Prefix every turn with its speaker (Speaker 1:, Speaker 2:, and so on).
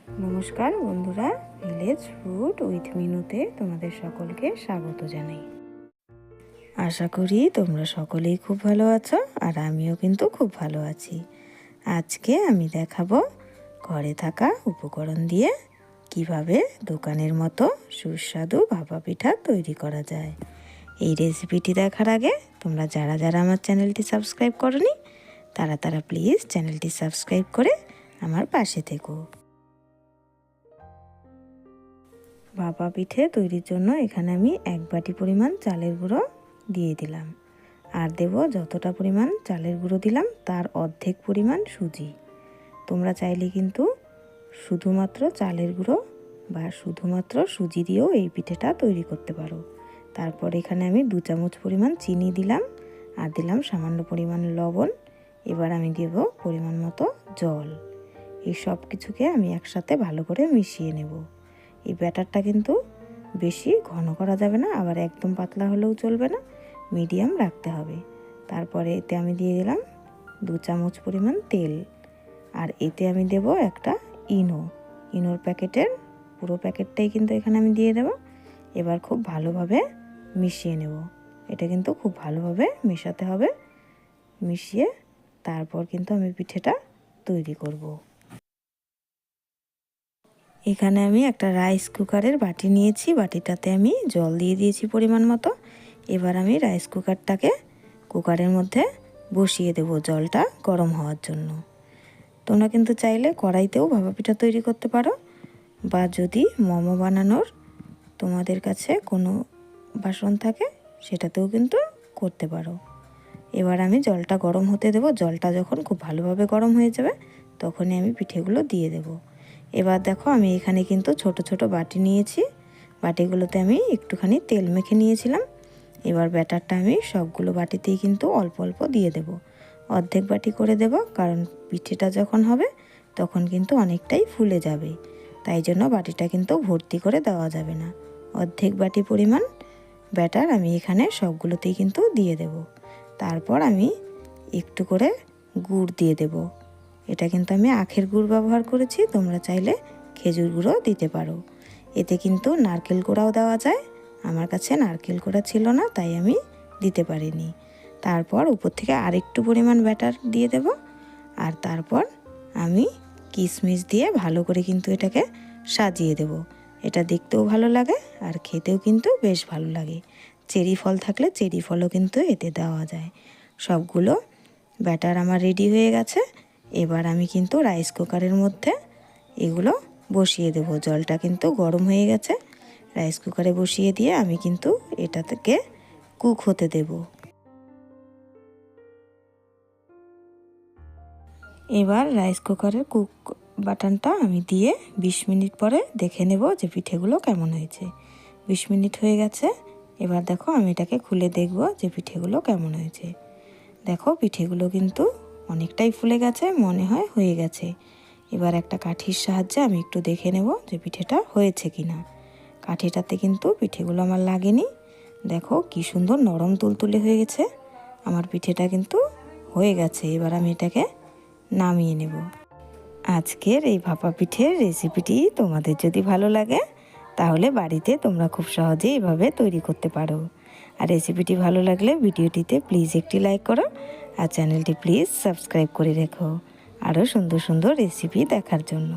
Speaker 1: নমস্কার বন্ধুরা, village food with মিনুতে তোমাদের সকলকে স্বাগত জানাই। আশা করি তোমরা সকলেই খুব ভালো আছো, আর আমিও কিন্তু খুব ভালো আছি। আজকে আমি দেখাবো ঘরে থাকা উপকরণ দিয়ে কিভাবে দোকানের মতো সুস্বাদু ভাপা পিঠা তৈরি করা যায়। এই রেসিপিটি দেখার আগে তোমরা যারা যারা আমার চ্যানেলটি সাবস্ক্রাইব করোনি তারা প্লিজ চ্যানেলটি সাবস্ক্রাইব করে আমার পাশে থেকো। ভাপা পিঠে তৈরির জন্য এখানে আমি 1 বাটি পরিমাণ চালের গুঁড়ো দিয়ে দিলাম, আর দেব যতটা পরিমাণ চালের গুঁড়ো দিলাম তার অর্ধেক পরিমাণ সুজি। তোমরা চাইলে কিন্তু শুধুমাত্র চালের গুঁড়ো বা শুধুমাত্র সুজি দিয়েও এই পিঠেটা তৈরি করতে পারো। তারপর এখানে আমি 2 চামচ পরিমাণ চিনি দিলাম, আর দিলাম সামান্য পরিমাণ লবণ। এবার আমি দেব পরিমাণ মতো জল। এই সব কিছুকে আমি একসাথে ভালো করে মিশিয়ে নেব। এই ব্যাটারটা কিন্তু বেশি ঘন করা যাবে না, আবার একদম পাতলা হলেও চলবে না, মিডিয়াম রাখতে হবে। তারপরে এতে আমি দিয়ে দিলাম 2 চামচ পরিমাণ তেল, আর এতে আমি দেব একটা ইনোর প্যাকেটের পুরো প্যাকেটটাই কিন্তু এখানে আমি দিয়ে দেব। এবার খুব ভালোভাবে মিশিয়ে নেব। এটা কিন্তু খুব ভালোভাবে মেশাতে হবে। মিশিয়ে তারপর কিন্তু আমি পিঠেটা তৈরি করব। এখানে আমি একটা রাইস কুকারের বাটি নিয়েছি, বাটিটাতে আমি জল দিয়ে দিয়েছি পরিমাণ মতো। এবার আমি রাইস কুকারের মধ্যে বসিয়ে দেব জলটা গরম হওয়ার জন্য। তোমরা কিন্তু চাইলে কড়াইতেও ভাপা পিঠা তৈরি করতে পারো, বা যদি মোমো বানানোর তোমাদের কাছে কোনো বাসন থাকে সেটাতেও কিন্তু করতে পারো। এবার আমি জলটা গরম হতে দেব। জলটা যখন খুব ভালোভাবে গরম হয়ে যাবে তখনই আমি পিঠেগুলো দিয়ে দেব। এবার দেখো আমি এখানে কিন্তু ছোট ছোট বাটি নিয়েছি, বাটিগুলোতে আমি একটুখানি তেল মেখে নিয়েছিলাম। এবার ব্যাটারটা আমি সবগুলো বাটিতেই কিন্তু অল্প অল্প দিয়ে দেব। অর্ধেক বাটি করে দেব, কারণ পিঠেটা যখন হবে তখন কিন্তু অনেকটাই ফুলে যাবে, তাই জন্য বাটিটা কিন্তু ভর্তি করে দেওয়া যাবে না। অর্ধেক বাটি পরিমাণ ব্যাটার আমি এখানে সবগুলোতেই কিন্তু দিয়ে দেব। তারপর আমি একটু করে গুড় দিয়ে দেব। এটা কিন্তু আমি আখের গুড় ব্যবহার করেছি, তোমরা চাইলে খেজুর গুঁড়ো দিতে পারো। এতে কিন্তু নারকেল কোড়াও দেওয়া যায়। আমার কাছে নারকেল কোড়া ছিল না, তাই আমি দিতে পারিনি। তারপর উপর থেকে আরেকটু পরিমাণ ব্যাটার দিয়ে দেব, আর তারপর আমি কিশমিশ দিয়ে ভালো করে কিন্তু এটাকে সাজিয়ে দেব। এটা দেখতেও ভালো লাগে আর খেতেও কিন্তু বেশ ভালো লাগে। চেরি ফল থাকলে চেরি ফলও কিন্তু এতে দেওয়া যায়। সবগুলো ব্যাটার আমার রেডি হয়ে গেছে। এবার আমি কিন্তু রাইস কুকারের মধ্যে এগুলো বসিয়ে দেব। জলটা কিন্তু গরম হয়ে গেছে। রাইস কুকারে বসিয়ে দিয়ে আমি কিন্তু এটা থেকে কুক হতে দেব। এবার রাইস কুকারের কুক বাটনটা আমি দিয়ে 20 মিনিট পরে দেখে নেব যে পিঠেগুলো কেমন হয়েছে। 20 মিনিট হয়ে গেছে। এবার দেখো আমি এটাকে খুলে দেখব যে পিঠেগুলো কেমন হয়েছে। দেখো পিঠেগুলো কিন্তু অনেকটাই ফুলে গেছে, মনে হয় হয়ে গেছে। এবার একটা কাঠির সাহায্যে আমি একটু দেখে নেব যে পিঠেটা হয়েছে কিনা। কাঠিটাতে কিন্তু পিঠেগুলো আমার লাগেনি। দেখো কি সুন্দর নরম তুলতুলে হয়ে গেছে। আমার পিঠেটা কিন্তু হয়ে গেছে। এবার আমি এটাকে নামিয়ে নেব। আজকের এই ভাপা পিঠের রেসিপিটি তোমাদের যদি ভালো লাগে তাহলে বাড়িতে তোমরা খুব সহজেই এভাবে তৈরি করতে পারো। আর রেসিপিটি ভালো লাগলে ভিডিওটিতে প্লিজ একটি লাইক করো, আর চ্যানেলটি প্লিজ সাবস্ক্রাইব করে রেখো আরও সুন্দর সুন্দর রেসিপি দেখার জন্য।